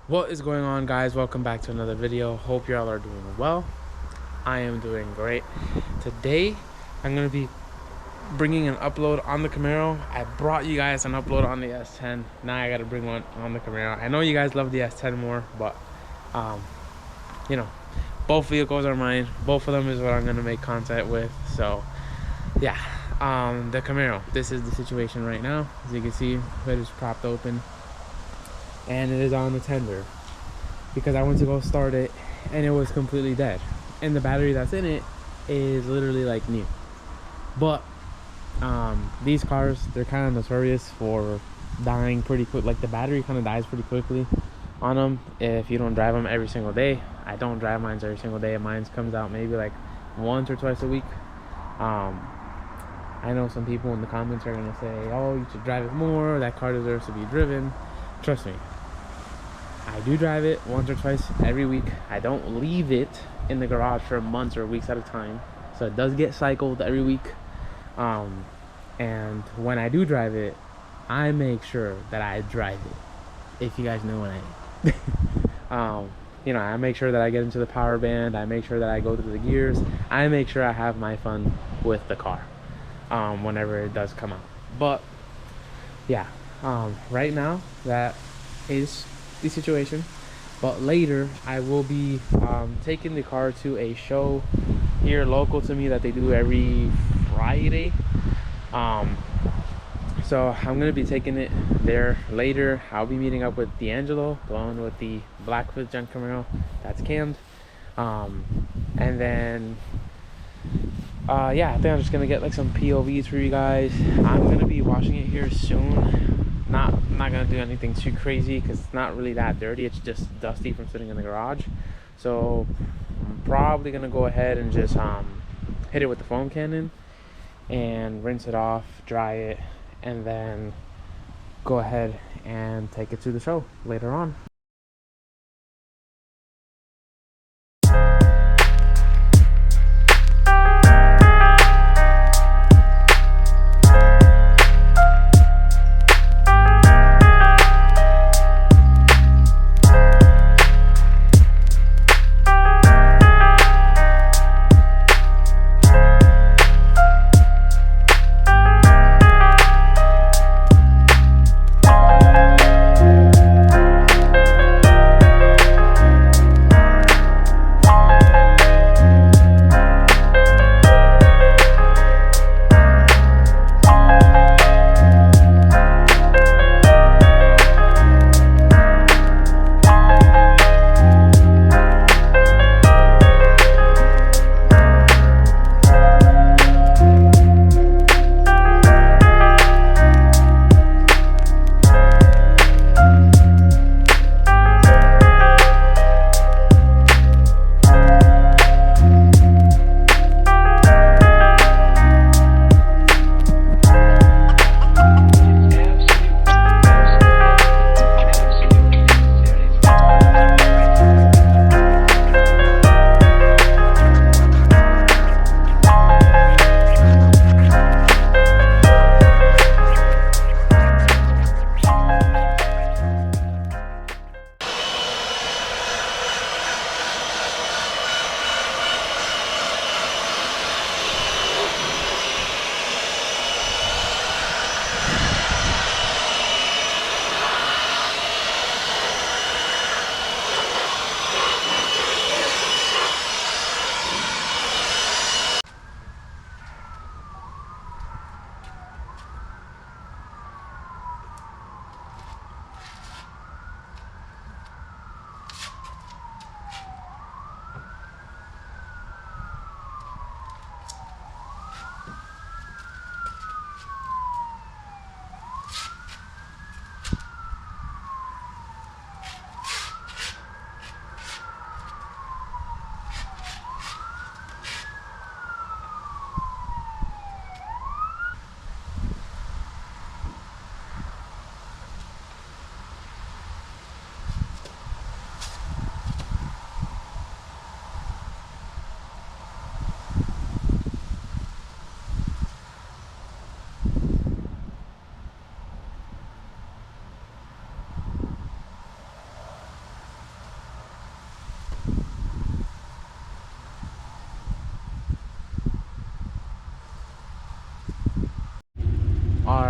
What is going on, guys? Welcome back to another video. Hope y'all are doing well. I am doing great. Today I'm going to be bringing an upload on the Camaro. I brought you guys an upload on the S10. Now I got to bring one on the Camaro. I know you guys love the S10 more, but you know, both vehicles are mine. Both of them is what I'm going to make content with. So yeah, the Camaro, this is the situation right now. As you can see, hood is propped open and it is on the tender because I went to go start it and it was completely dead, and the battery that's in it is literally like new. But these cars, they're kind of notorious for dying pretty quick. Like the battery kind of dies pretty quickly on them if you don't drive them every single day. I don't drive mine every single day. Mine comes out maybe like once or twice a week. I know some people in the comments are gonna say, oh, you should drive it more, that car deserves to be driven. Trust me, I do drive it once or twice every week. I don't leave it in the garage for months or weeks at a time, so it does get cycled every week. And when I do drive it, I make sure that I drive it, if you guys know what I mean. You know, I make sure that I get into the power band, I make sure that I go through the gears, I make sure I have my fun with the car whenever it does come out. But yeah, right now that is the situation. But later I will be taking the car to a show here local to me that they do every Friday. So I'm gonna be taking it there later. I'll be meeting up with D'Angelo, the one with the black fifth gen Camaro that's cammed. And then yeah, I think I'm just gonna get like some POVs for you guys. I'm gonna be washing it here soon. I'm not gonna do anything too crazy because it's not really that dirty. It's just dusty from sitting in the garage. So I'm probably gonna go ahead and just hit it with the foam cannon and rinse it off, dry it, and then go ahead and take it to the show later on.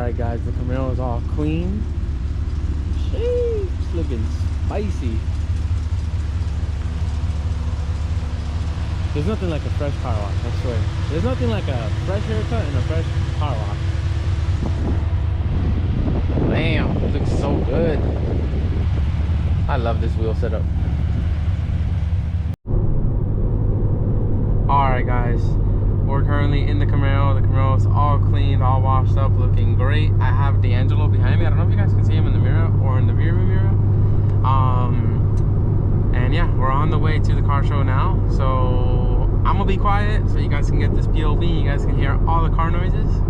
Alright guys, the Camaro is all clean. Sheesh, it's looking spicy. There's nothing like a fresh car wash, I swear. There's nothing like a fresh haircut and a fresh car wash. Damn, it looks so good. I love this wheel setup. Alright guys, we're currently in the Camaro. The Camaro is all cleaned, all washed up, looking great. I have D'Angelo behind me. I don't know if you guys can see him in the mirror or in the rear view mirror. And yeah, we're on the way to the car show now. So I'm gonna be quiet so you guys can get this POV. You guys can hear all the car noises.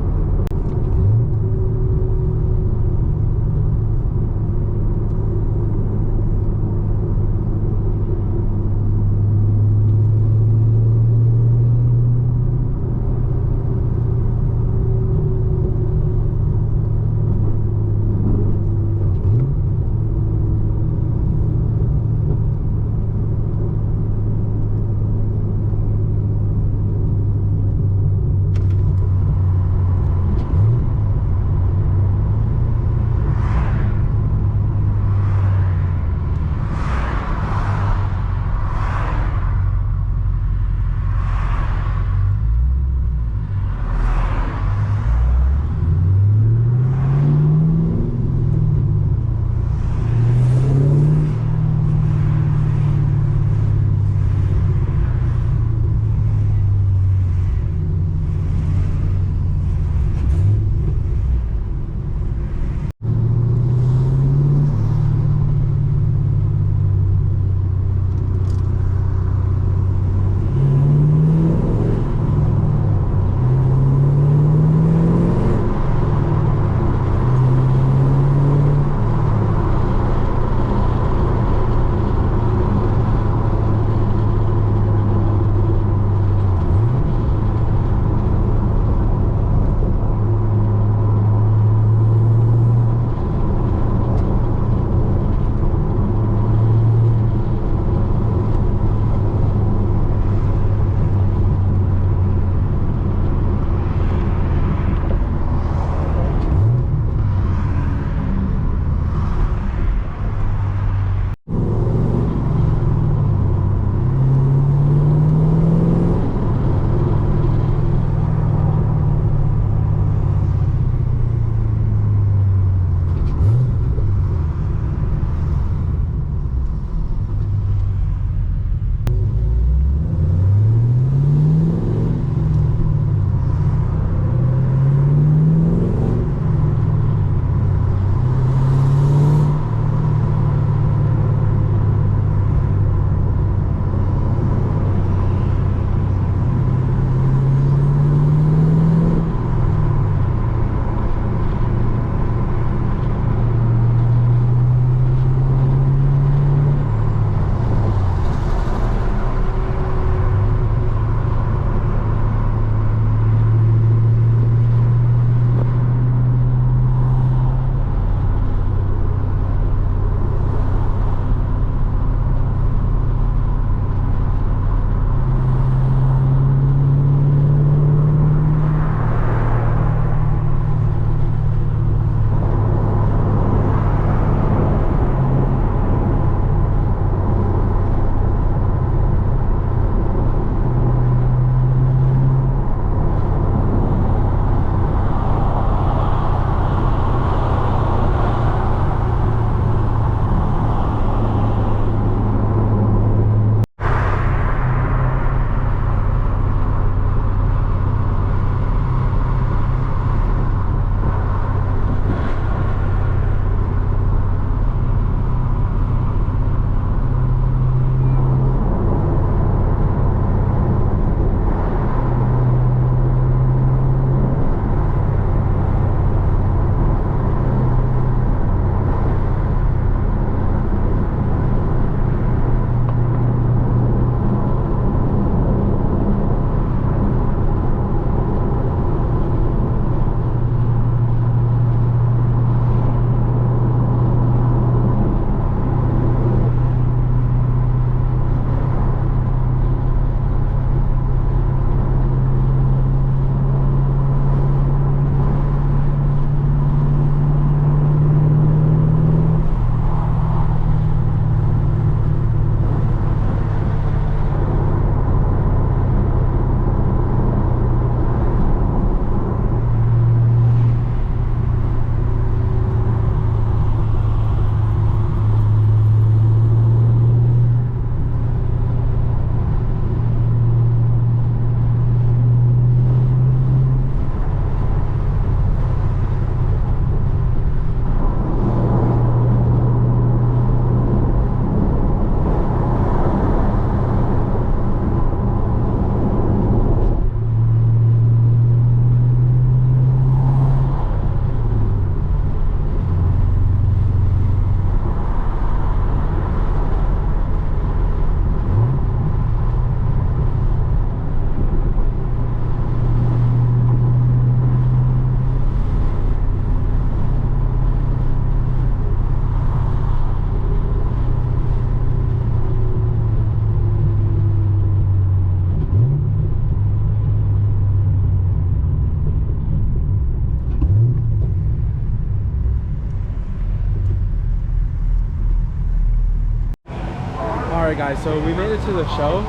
Alright guys, so we made it to the show.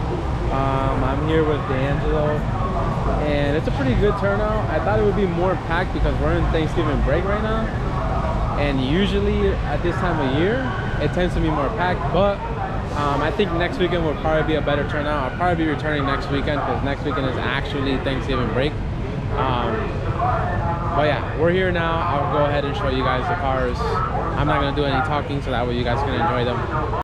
I'm here with D'Angelo, and it's a pretty good turnout. I thought it would be more packed because we're in Thanksgiving break right now, and usually at this time of year it tends to be more packed, but I think next weekend will probably be a better turnout. I'll probably be returning next weekend because next weekend is actually Thanksgiving break. But yeah, we're here now. I'll go ahead and show you guys the cars. I'm not gonna do any talking so that way you guys can enjoy them.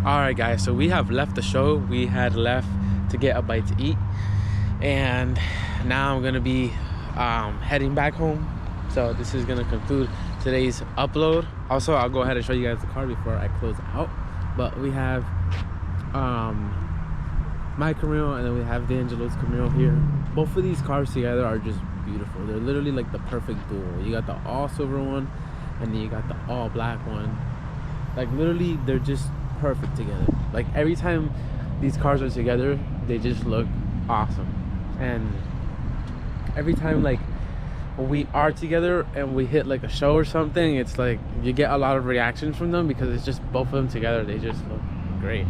Alright guys, so we have left the show. We had left to get a bite to eat. And now I'm gonna be heading back home. So this is gonna conclude today's upload. Also, I'll go ahead and show you guys the car before I close out. But we have my Camaro, and then we have D'Angelo's Camaro here. Both of these cars together are just beautiful. They're literally like the perfect duo. You got the all silver one, and then you got the all black one. Like literally, they're just perfect together. Like every time these cars are together, they just look awesome. And every time like we are together and we hit like a show or something, it's like you get a lot of reactions from them because it's just both of them together, they just look great.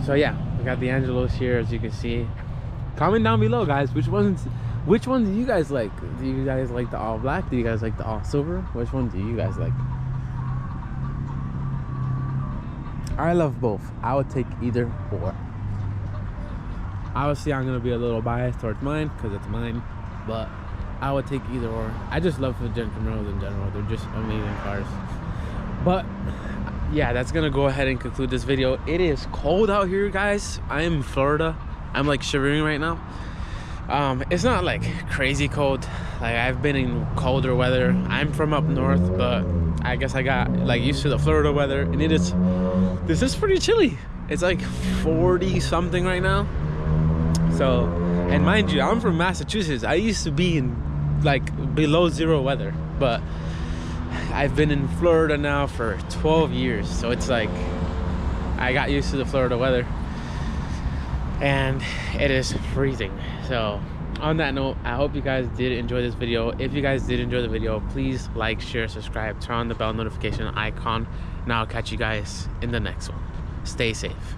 So yeah, we got D'Angelo's here, as you can see. Comment down below, guys, which one do you guys like? Do you guys like the all black? Do you guys like the all silver? Which one do you guys like? I love both. I would take either or. Obviously, I'm gonna be a little biased towards mine because it's mine, but I would take either or. I just love the Camaros in general. They're just amazing cars. But yeah, that's gonna go ahead and conclude this video. It is cold out here, guys. I am in Florida. I'm like shivering right now. It's not like crazy cold. Like I've been in colder weather. I'm from up north, but I guess I got like used to the Florida weather, and this is pretty chilly. It's like 40 something right now. So, and mind you, I'm from Massachusetts. I used to be in like below zero weather, but I've been in Florida now for 12 years. So it's like I got used to the Florida weather, and it is freezing. So on that note, I hope you guys did enjoy this video. If you guys did enjoy the video, please like, share, subscribe, turn on the bell notification icon, and I'll catch you guys in the next one. Stay safe.